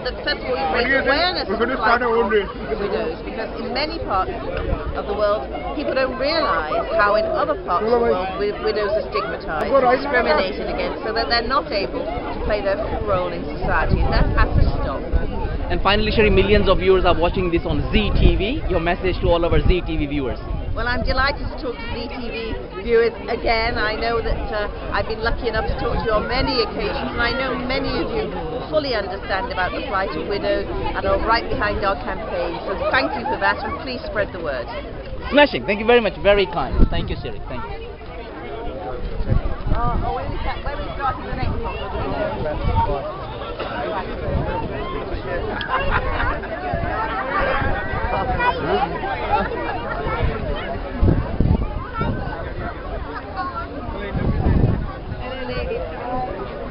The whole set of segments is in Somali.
That first of all, you raise awareness of the plight of widows, because in many parts of the world, people don't realise how in other parts of the world widows are stigmatised, discriminated against, so that they're not able to play their full role in society, and that has to stop. And finally, Sherry, millions of viewers are watching this on Zee TV. Your message to all our Zee TV viewers. Well, I'm delighted to talk to Zee TV viewers again. I know that I've been lucky enough to talk to you on many occasions, and I know many of you fully understand about the plight of widows and are right behind our campaign. So thank you for that, and please spread the word. Smashing. Thank you very much. Very kind. Thank you, Sherry. Thank you. When we starting the next one?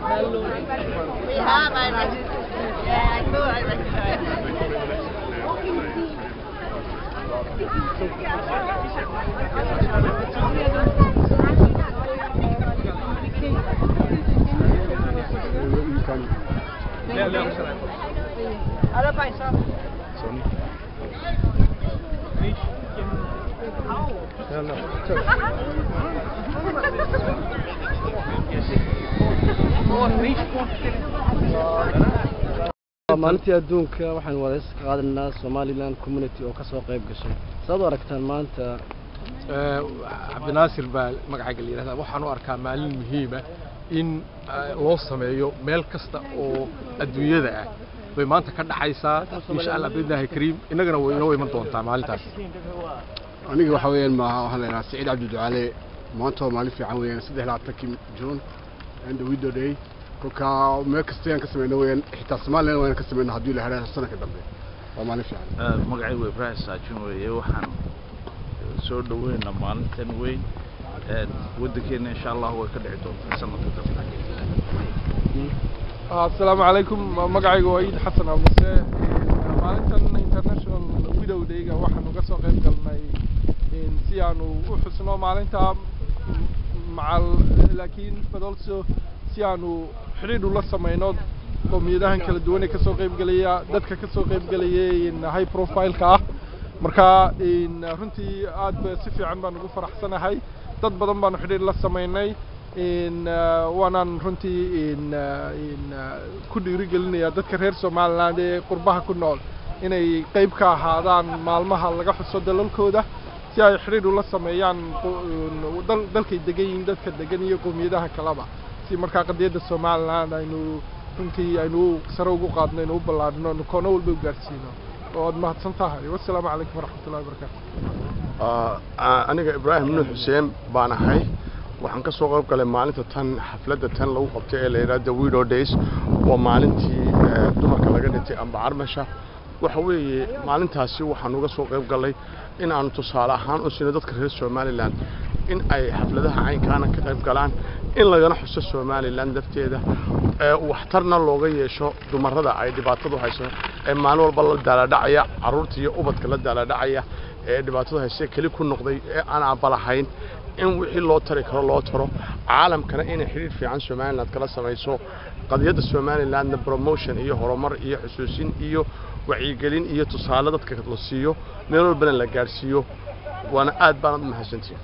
Yeah, I registered. Yeah, I thought I recognized Allora fai so. Sony. maalintii adduunka waxaan wada iska qaadanaa Somaliland community oo ka soo qayb gashay sabab aragtaan maanta Cabdinaasir baa magacayga la yiraahdaa waxaan u arkaa maalin muhiim ah in loo sameeyo meel kasta oo adduunyada ah way maanta ka dhaxaysaa insha Allah billahi kariim inagana way inoo iman doontaa maalintaas aniga waxa weeyaan ma waxaan leeyahay Saciid Cabdi Ducaale maanta waa maalin fiican weeyaan 23 June and the widow day kolka meel kasta aan ka sameeyno weeyaan xitaa Soomaaliland waan ka sameeyno haddii la helo sanadka dambe waa maalin fiican magacaygu Ibrahim Saajin weeye waxaan soo dhaweynaa maalintan weyn waddankeena insha Allah way ka dhici doontaa sanadka dambe السلام عليكم مقعي وعيد حسن أبو سي مالنتن international widow day waxaan uga soo qayb galnay in si aanu u xusno maalinta macal laakiin badalso si aanu xiriir u la sameeyno qowmiyadahan kala duwan ee ka soo qayb galaya dadka ka soo qayb galaya in high profile ka marka in runtii aad si fiican baan ugu faraxsanahay dad badan baan xiriir la sameeynay in waanan runtii in ku dhiirigelinaya dadka reer Soomaaliland ee qurbaha ku nool inay qayb ka ahaadaan maalmaha laga xuso dalalkooda si ay xiriir u la sameeyaan dalkay degan dadka degan iyo qowmiyadaha kalaba si marka qadiyada Soomaaliland aynu runtii aynu sare ugu qaadno inuu ballaadhno koona walba u gaarsiino oo mahadsan tahay wassalaamu calaykum waraxmatullaahi wabarakaatuh aniga Ibrahim Nuux Xuseen baan ahay waxaan ka soo qayb galay maalinta tan xafladda tan lagu qabtay ee la yiraahdo Widow Days waa maalintii dumarka laga dhintay amba armasha waxa weeye maalintaasi waxaan uga soo qayb galay in aan tusaale ahaan u siino dadka reer Somaliland in ay xafladaha caynkaana ka qayb galaan in lagana xuso Somaliland dafteeda waxtarna looga yeesho dumarada ay dhibaatadu hayso ee maalin walba la daaladhacaya caruurta iyo ubadka la daaladhacaya ee dhibaatadu hayso kali ku noqday ee aan abalahayn in wixii loo tari karo loo taro caalamkana in xiriir fiican Somaliland kala sameeyso qadiyada Somaliland promotion iyo horumar iyo xusuusin iyo wacyigelin iyo tusaale dadka la siiyo meel walba la gaarsiiyo waana aad baan u mahadsantahay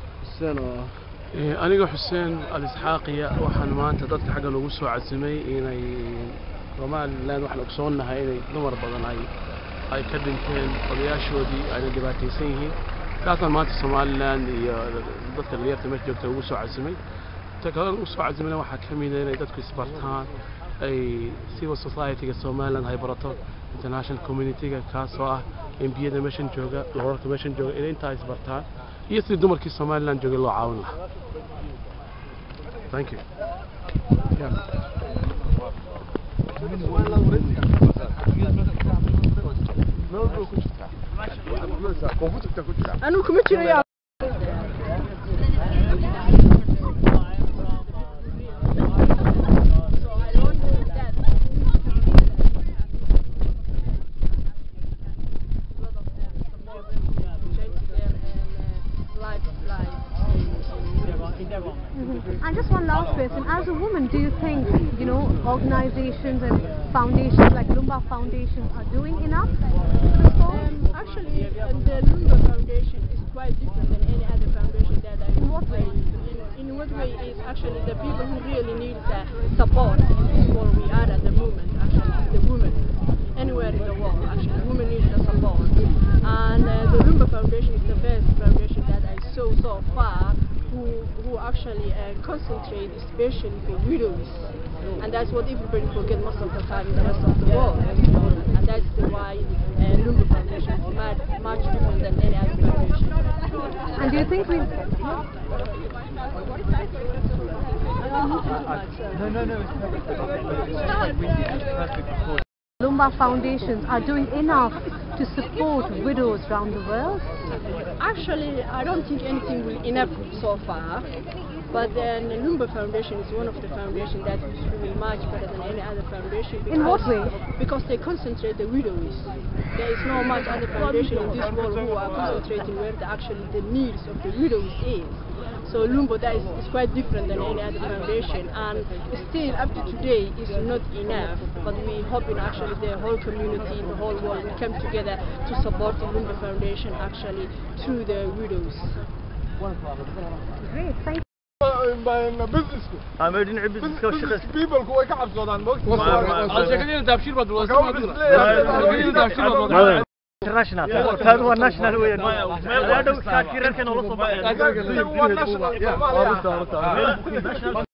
aniga Xuseen Al-Isxaaqiya waxaan maanta dadka xagga lagu soo casimay inay Somaliland wax lagu soo nahay inay dumar badan ay ka dhinteen odayaashoodii ay dhibaataysan yihiin kaasna maanta Somaliland iyo dadka dhalinyarta meesha joogta ugu soo casimay takala ugu soo casimay waxa kamid ah inay dadku isbartaan ay civil society-ga Somaliland ay barato international community-ga kaasoo ah MPda meeshan jooga lorka meeshan jooga inay inta isbartaan iyo si dumarkii Somaliland jooga loo caawin lahaa thank you anu kuma jiro And just one last question, as a woman, do you think, organizations and foundations like Lumba Foundation are doing enough? Actually, the Lumba Foundation is quite different than any other foundation that I know. In what way is actually the people who really need the support in this world we are at the moment, actually, the women. Anywhere in the world, actually, women need the support. And the Lumba Foundation is the best foundation that I saw so far who actually concentrate especially for widows. And that's what everybody forget most of the time in the rest of the world. And that's why Lumba Foundation is much different than any other foundation. And do you think we... Lumba foundations are doing enough to support widows around the world? Actually, I don't think anything will enough so far. But then the Lumba Foundation is one of the foundations that is really much better than any other foundation. In what way? Because they concentrate the widows. There is no much other foundation in this world who are concentrating where the needs of the widows is. So Lumba that is quite different than any other foundation, and still up to today is not enough. But we hoping actually the whole community, the whole world will come together to support the Lumba Foundation actually through the widows. Great, thank you. I'm reading a business people who wake up so that international هذا هو national وين هذا كان كان ولا